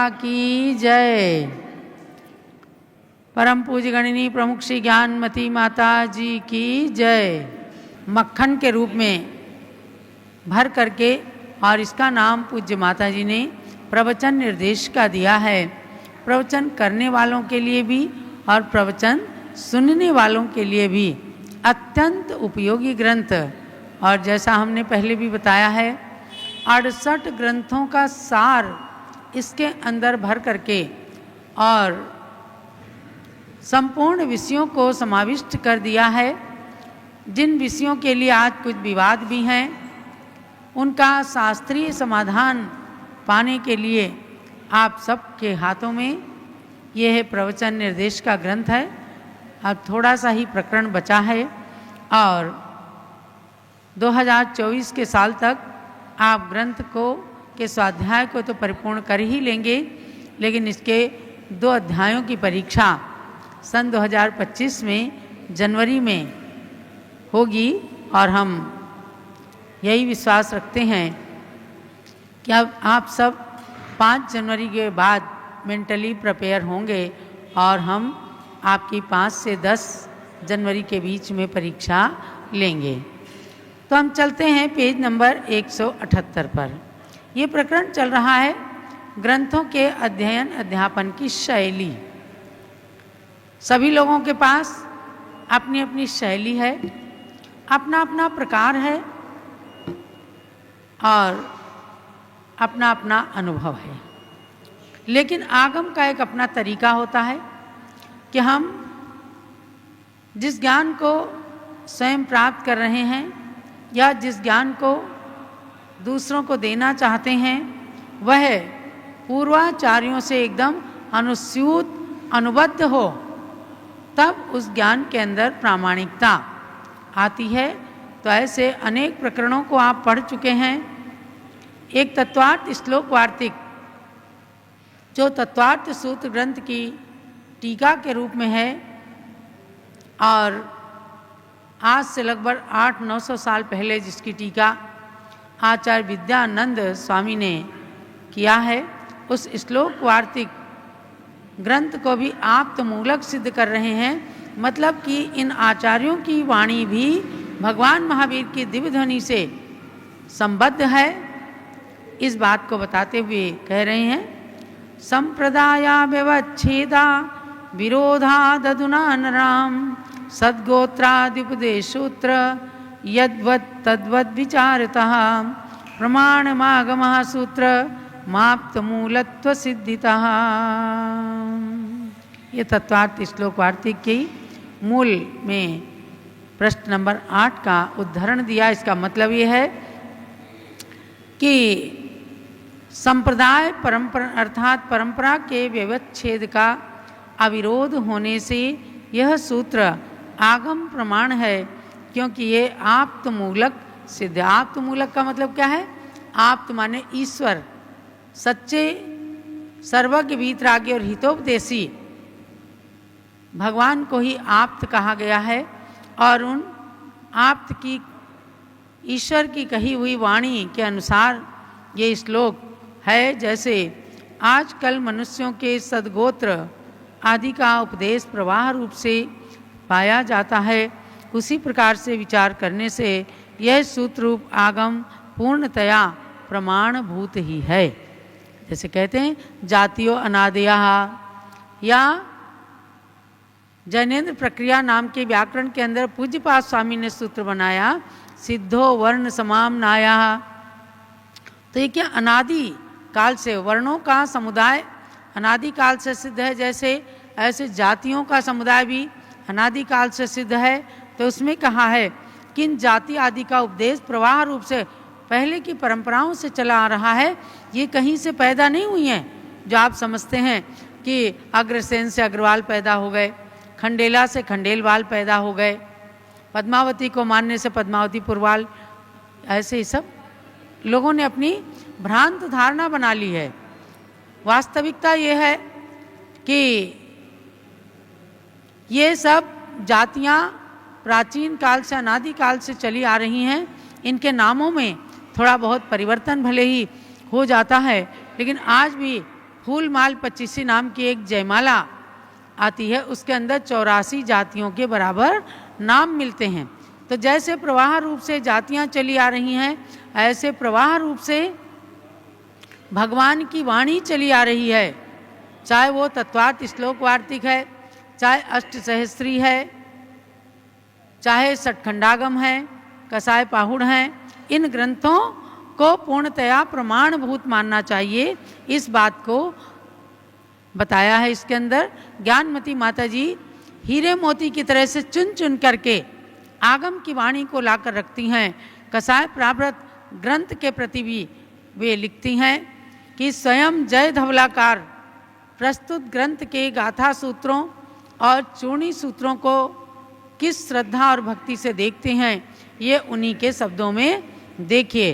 की जय। परम पूज्य गणिनी प्रमुख श्री ज्ञानमती माता जी की जय। मक्खन के रूप में भर करके और इसका नाम पूज्य माता जी ने प्रवचन निर्देश का दिया है। प्रवचन करने वालों के लिए भी और प्रवचन सुनने वालों के लिए भी अत्यंत उपयोगी ग्रंथ। और जैसा हमने पहले भी बताया है 68 ग्रंथों का सार इसके अंदर भर करके और संपूर्ण विषयों को समाविष्ट कर दिया है। जिन विषयों के लिए आज कुछ विवाद भी हैं उनका शास्त्रीय समाधान पाने के लिए आप सबके हाथों में ये है प्रवचन निर्देश का ग्रंथ है। अब थोड़ा सा ही प्रकरण बचा है और 2024 के साल तक आप ग्रंथ को के स्वाध्याय को तो परिपूर्ण कर ही लेंगे, लेकिन इसके 2 अध्यायों की परीक्षा सन 2025 में जनवरी में होगी और हम यही विश्वास रखते हैं कि अब आप सब 5 जनवरी के बाद मेंटली प्रिपेयर होंगे और हम आपकी 5 से 10 जनवरी के बीच में परीक्षा लेंगे। तो हम चलते हैं पेज नंबर 178 पर। ये प्रकरण चल रहा है ग्रंथों के अध्ययन अध्यापन की शैली। सभी लोगों के पास अपनी अपनी शैली है, अपना अपना प्रकार है और अपना अपना अनुभव है। लेकिन आगम का एक अपना तरीका होता है कि हम जिस ज्ञान को स्वयं प्राप्त कर रहे हैं या जिस ज्ञान को दूसरों को देना चाहते हैं वह पूर्वाचार्यों से एकदम अनुस्यूत अनुबद्ध हो, तब उस ज्ञान के अंदर प्रामाणिकता आती है। तो ऐसे अनेक प्रकरणों को आप पढ़ चुके हैं। एक तत्वार्थ श्लोक वार्तिक जो तत्वार्थ सूत्र ग्रंथ की टीका के रूप में है और आज से लगभग 800-900 साल पहले जिसकी टीका आचार्य विद्यानंद स्वामी ने किया है, उस श्लोक वार्तिक ग्रंथ को भी आप्तमूलक सिद्ध कर रहे हैं। मतलब कि इन आचार्यों की वाणी भी भगवान महावीर की दिव्य ध्वनि से संबद्ध है। इस बात को बताते हुए कह रहे हैं संप्रदाया व्यवच्छेदा विरोधा दधुना नराम सद्गोत्रादिपदेशूत्र यद्वत् तद्वद् विचारतः प्रमाणमागमः सूत्र माप्तमूलत्व सिद्धितः। ये तत्वार्थ श्लोक वार्तिक के मूल में प्रश्न नंबर 8 का उद्धरण दिया। इसका मतलब ये है कि संप्रदाय परंपरा अर्थात परंपरा के व्यवच्छेद का अविरोध होने से यह सूत्र आगम प्रमाण है, क्योंकि ये आप्तमूलक सिद्ध। आप्तमूलक का मतलब क्या है? आप्त माने ईश्वर, सच्चे सर्वज्ञ वीतरागी और हितोपदेशी भगवान को ही आप्त कहा गया है। और उन आप्त की ईश्वर की कही हुई वाणी के अनुसार ये श्लोक है। जैसे आजकल मनुष्यों के सद्गोत्र आदि का उपदेश प्रवाह रूप से पाया जाता है, उसी प्रकार से विचार करने से यह सूत्र रूप आगम पूर्णतया प्रमाणभूत ही है। जैसे कहते हैं जातियो अनादया, या जैनेन्द्र प्रक्रिया नाम के व्याकरण के अंदर पूज्यपाद स्वामी ने सूत्र बनाया सिद्धो वर्ण समाम नाया। तो ये क्या अनादि काल से वर्णों का समुदाय अनादि काल से सिद्ध है, जैसे ऐसे जातियों का समुदाय भी अनादि काल से सिद्ध है। तो उसमें कहा है कि इन जाति आदि का उपदेश प्रवाह रूप से पहले की परंपराओं से चला आ रहा है। ये कहीं से पैदा नहीं हुई हैं जो आप समझते हैं कि अग्रसेन से अग्रवाल पैदा हो गए, खंडेला से खंडेलवाल पैदा हो गए, पद्मावती को मानने से पद्मावती पुरवाल, ऐसे ही सब लोगों ने अपनी भ्रांत धारणा बना ली है। वास्तविकता ये है कि ये सब जातियां प्राचीन काल से अनादि काल से चली आ रही हैं। इनके नामों में थोड़ा बहुत परिवर्तन भले ही हो जाता है, लेकिन आज भी फूलमाल 25 नाम की एक जयमाला आती है, उसके अंदर 84 जातियों के बराबर नाम मिलते हैं। तो जैसे प्रवाह रूप से जातियां चली आ रही हैं, ऐसे प्रवाह रूप से भगवान की वाणी चली आ रही है, चाहे वो तत्वार्थ श्लोक वार्तिक है, चाहे अष्ट सहस्त्री है, चाहे सठखंडागम है, कसाय पाहुड़ हैं। इन ग्रंथों को पूर्णतया प्रमाणभूत मानना चाहिए, इस बात को बताया है इसके अंदर। ज्ञानमती माता जी हीरे मोती की तरह से चुन चुन करके आगम की वाणी को लाकर रखती हैं। कसाय प्रावृत ग्रंथ के प्रति भी वे लिखती हैं कि स्वयं जय धवलाकार प्रस्तुत ग्रंथ के गाथा सूत्रों और चूर्णी सूत्रों को किस श्रद्धा और भक्ति से देखते हैं, ये उन्हीं के शब्दों में देखिए।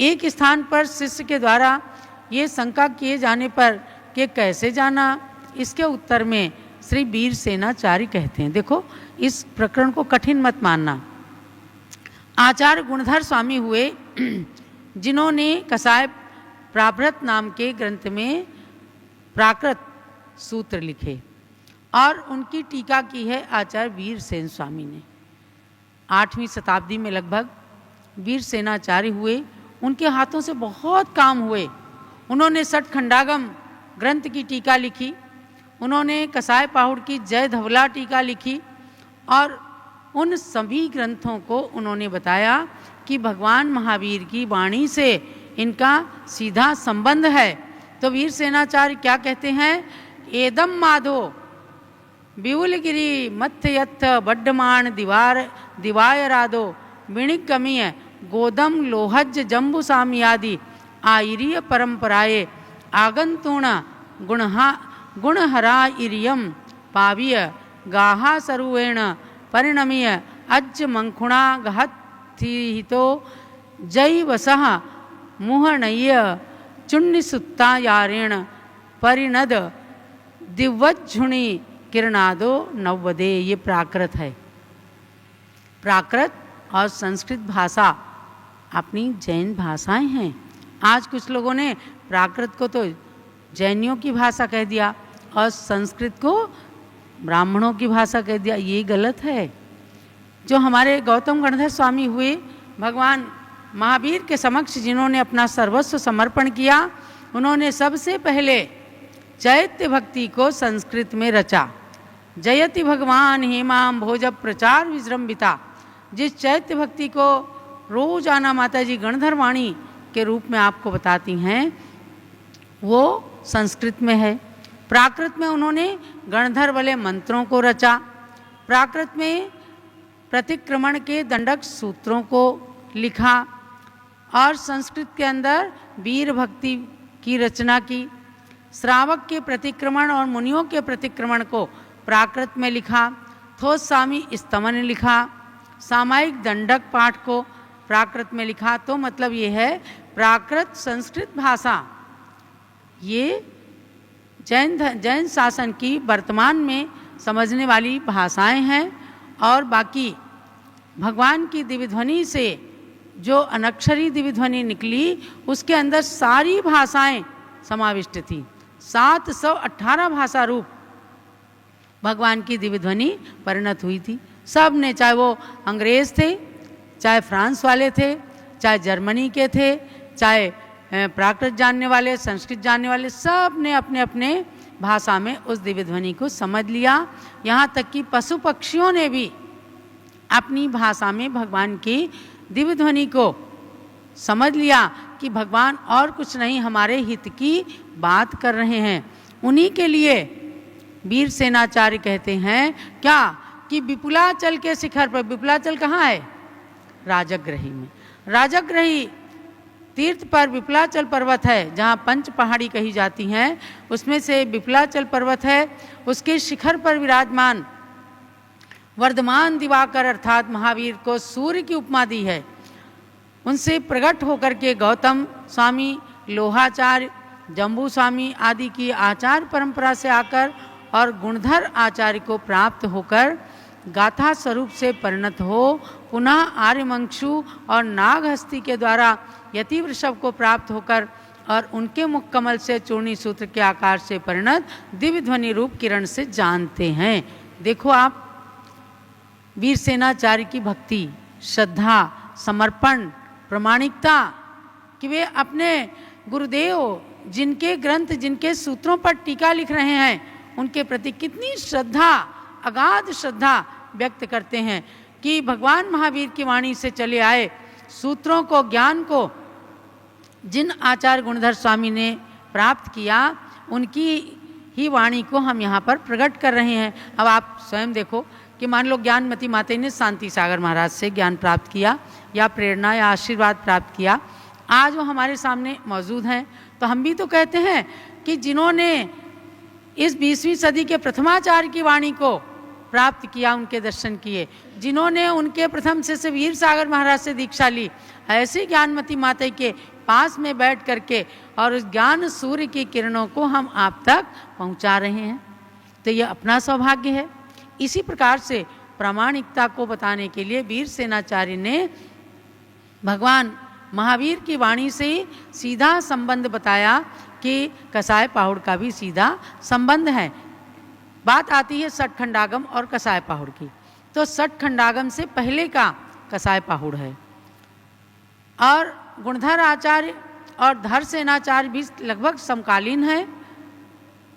एक स्थान पर शिष्य के द्वारा ये शंका किए जाने पर कि कैसे जाना, इसके उत्तर में श्री वीर सेनाचार्य कहते हैं, देखो इस प्रकरण को कठिन मत मानना। आचार्य गुणधर स्वामी हुए जिन्होंने कसाय प्राभृत नाम के ग्रंथ में प्राकृत सूत्र लिखे और उनकी टीका की है आचार्य वीर सेन स्वामी ने। 8वीं शताब्दी में लगभग वीर सेनाचार्य हुए, उनके हाथों से बहुत काम हुए। उन्होंने सठखंडागम ग्रंथ की टीका लिखी, उन्होंने कसाय पाहुड़ की जय धवला टीका लिखी और उन सभी ग्रंथों को उन्होंने बताया कि भगवान महावीर की वाणी से इनका सीधा संबंध है। तो वीर सेनाचार्य क्या कहते हैं, एदम माधो बिउलगिरी मथ्यथ बड्डमान दिवाय राधो विणिकमीय गोदम लोहज जम्बू सामियादि आईरीय परंपराए आगंतुण गुणहरा इरियम पावीय गाहा सरुवेण परिणमीय अज्ज मंखुणा गहत्थितो जय वसह मुहनय्य चुन्निसुत्ता यारेण परिणद दिव्वज्झुणि किरणादो नवदे। ये प्राकृत है। प्राकृत और संस्कृत भाषा अपनी जैन भाषाएं हैं। आज कुछ लोगों ने प्राकृत को तो जैनियों की भाषा कह दिया और संस्कृत को ब्राह्मणों की भाषा कह दिया, ये गलत है। जो हमारे गौतम गणधर स्वामी हुए, भगवान महावीर के समक्ष जिन्होंने अपना सर्वस्व समर्पण किया, उन्होंने सबसे पहले चैत्य भक्ति को संस्कृत में रचा। जयति भगवान हेमाम भोज प्रचार विजृंभिता। जिस चैत्य भक्ति को रोजाना माता जी गणधर वाणी के रूप में आपको बताती हैं, वो संस्कृत में है। प्राकृत में उन्होंने गणधर वाले मंत्रों को रचा। प्राकृत में प्रतिक्रमण के दंडक सूत्रों को लिखा और संस्कृत के अंदर वीर भक्ति की रचना की। श्रावक के प्रतिक्रमण और मुनियों के प्रतिक्रमण को प्राकृत में लिखा। थोस्वामी स्तवन लिखा। सामायिक दंडक पाठ को प्राकृत में लिखा। तो मतलब ये है प्राकृत संस्कृत भाषा ये जैन शासन की वर्तमान में समझने वाली भाषाएं हैं और बाकी भगवान की दिव्य ध्वनि से जो अनक्षरी दिव्य ध्वनि निकली उसके अंदर सारी भाषाएं समाविष्ट थी। 718 भाषा रूप भगवान की दिव्य ध्वनि परिणत हुई थी। सब ने, चाहे वो अंग्रेज थे, चाहे फ्रांस वाले थे, चाहे जर्मनी के थे, चाहे प्राकृत जानने वाले, संस्कृत जानने वाले, सब ने अपने अपने भाषा में उस दिव्य ध्वनि को समझ लिया। यहाँ तक कि पशु पक्षियों ने भी अपनी भाषा में भगवान की दिव्य ध्वनि को समझ लिया कि भगवान और कुछ नहीं, हमारे हित की बात कर रहे हैं। उन्हीं के लिए वीर सेनाचार्य कहते हैं क्या कि विपुलाचल के शिखर पर, विपुलाचल कहाँ है? राजगृही में। राजगृही तीर्थ पर विपुलाचल पर्वत है, जहाँ 5 पहाड़ी कही जाती हैं, उसमें से विपुलाचल पर्वत है। उसके शिखर पर विराजमान वर्धमान दिवाकर अर्थात महावीर को सूर्य की उपमा दी है। उनसे प्रकट होकर के गौतम स्वामी, लोहाचार्य, जम्बू स्वामी आदि की आचार्य परंपरा से आकर और गुणधर आचार्य को प्राप्त होकर गाथा स्वरूप से परिणत हो पुनः आर्यमंक्षु और नागहस्ती के द्वारा यति वृषभ को प्राप्त होकर और उनके मुख कमल से चूर्णी सूत्र के आकार से परिणत दिव्य ध्वनि रूप किरण से जानते हैं। देखो आप वीर सेनाचार्य की भक्ति, श्रद्धा, समर्पण, प्रामाणिकता कि वे अपने गुरुदेव जिनके ग्रंथ, जिनके सूत्रों पर टीका लिख रहे हैं, उनके प्रति कितनी श्रद्धा, अगाध श्रद्धा व्यक्त करते हैं कि भगवान महावीर की वाणी से चले आए सूत्रों को, ज्ञान को जिन आचार्य गुणधर स्वामी ने प्राप्त किया, उनकी ही वाणी को हम यहाँ पर प्रकट कर रहे हैं। अब आप स्वयं देखो कि मान लो ज्ञानमती माता ने शांति सागर महाराज से ज्ञान प्राप्त किया या प्रेरणा या आशीर्वाद प्राप्त किया, आज वो हमारे सामने मौजूद हैं। तो हम भी तो कहते हैं कि जिन्होंने इस 20वीं सदी के प्रथमाचार्य की वाणी को प्राप्त किया, उनके दर्शन किए, जिन्होंने उनके प्रथम शिष्य वीर सागर महाराज से दीक्षा ली, ऐसी ज्ञानमती माता के पास में बैठ करके और उस ज्ञान सूर्य की किरणों को हम आप तक पहुंचा रहे हैं, तो यह अपना सौभाग्य है। इसी प्रकार से प्रामाणिकता को बताने के लिए वीर सेनाचार्य ने भगवान महावीर की वाणी से सीधा संबंध बताया कि कसाय पाहुड़ का भी सीधा संबंध है। बात आती है सठ खंडागम और कसाय पाहुड़ की, तो सठ खंडागम से पहले का कसाय पाहुड़ है और गुणधर आचार्य और धर सेनाचार्य भी लगभग समकालीन है।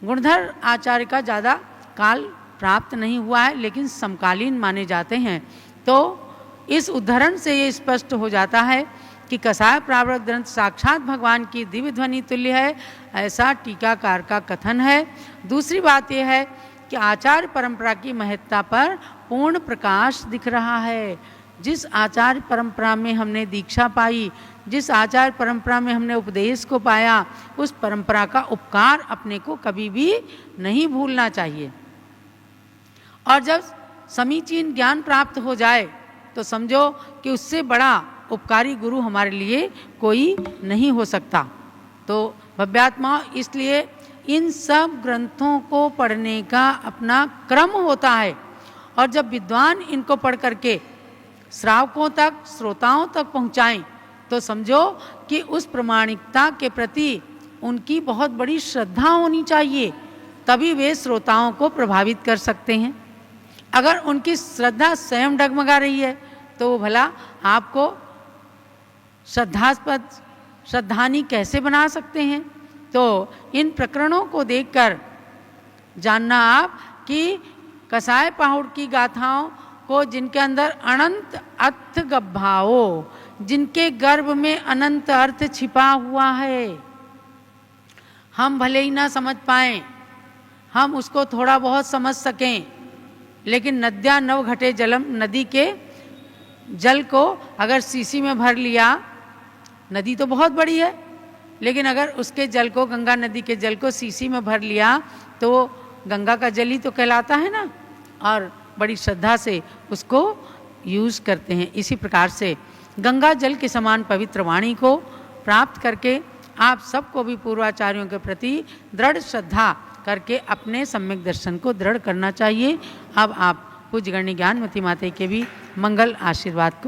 गुणधर आचार्य का ज़्यादा काल प्राप्त नहीं हुआ है, लेकिन समकालीन माने जाते हैं। तो इस उद्धरण से ये स्पष्ट हो जाता है कि कसाय प्रावृत ग्रंथ साक्षात भगवान की दिव्य ध्वनि तुल्य है, ऐसा टीकाकार का कथन है। दूसरी बात यह है कि आचार्य परंपरा की महत्ता पर पूर्ण प्रकाश दिख रहा है। जिस आचार्य परंपरा में हमने दीक्षा पाई, जिस आचार्य परंपरा में हमने उपदेश को पाया, उस परंपरा का उपकार अपने को कभी भी नहीं भूलना चाहिए। और जब समीचीन ज्ञान प्राप्त हो जाए तो समझो कि उससे बड़ा उपकारी गुरु हमारे लिए कोई नहीं हो सकता। तो भव्यात्मा, इसलिए इन सब ग्रंथों को पढ़ने का अपना क्रम होता है, और जब विद्वान इनको पढ़ करके श्रावकों तक, श्रोताओं तक पहुंचाएं, तो समझो कि उस प्रामाणिकता के प्रति उनकी बहुत बड़ी श्रद्धा होनी चाहिए, तभी वे श्रोताओं को प्रभावित कर सकते हैं। अगर उनकी श्रद्धा स्वयं डगमगा रही है तो वो भला आपको श्रद्धास्पद, श्रद्धानी कैसे बना सकते हैं। तो इन प्रकरणों को देखकर जानना आप कि कसाय पाहुड़ की गाथाओं को, जिनके अंदर अनंत अर्थ गब्भाओ, जिनके गर्भ में अनंत अर्थ छिपा हुआ है, हम भले ही ना समझ पाएं, हम उसको थोड़ा बहुत समझ सकें, लेकिन नद्या नव घटे जलम, नदी के जल को अगर सीसी में भर लिया, नदी तो बहुत बड़ी है, लेकिन अगर उसके जल को, गंगा नदी के जल को सीसी में भर लिया तो गंगा का जल ही तो कहलाता है ना, और बड़ी श्रद्धा से उसको यूज़ करते हैं। इसी प्रकार से गंगा जल के समान पवित्र वाणी को प्राप्त करके आप सबको भी पूर्वाचार्यों के प्रति दृढ़ श्रद्धा करके अपने सम्यक दर्शन को दृढ़ करना चाहिए। अब आप पूज्य गण्य ज्ञानमती माता के भी मंगल आशीर्वाद को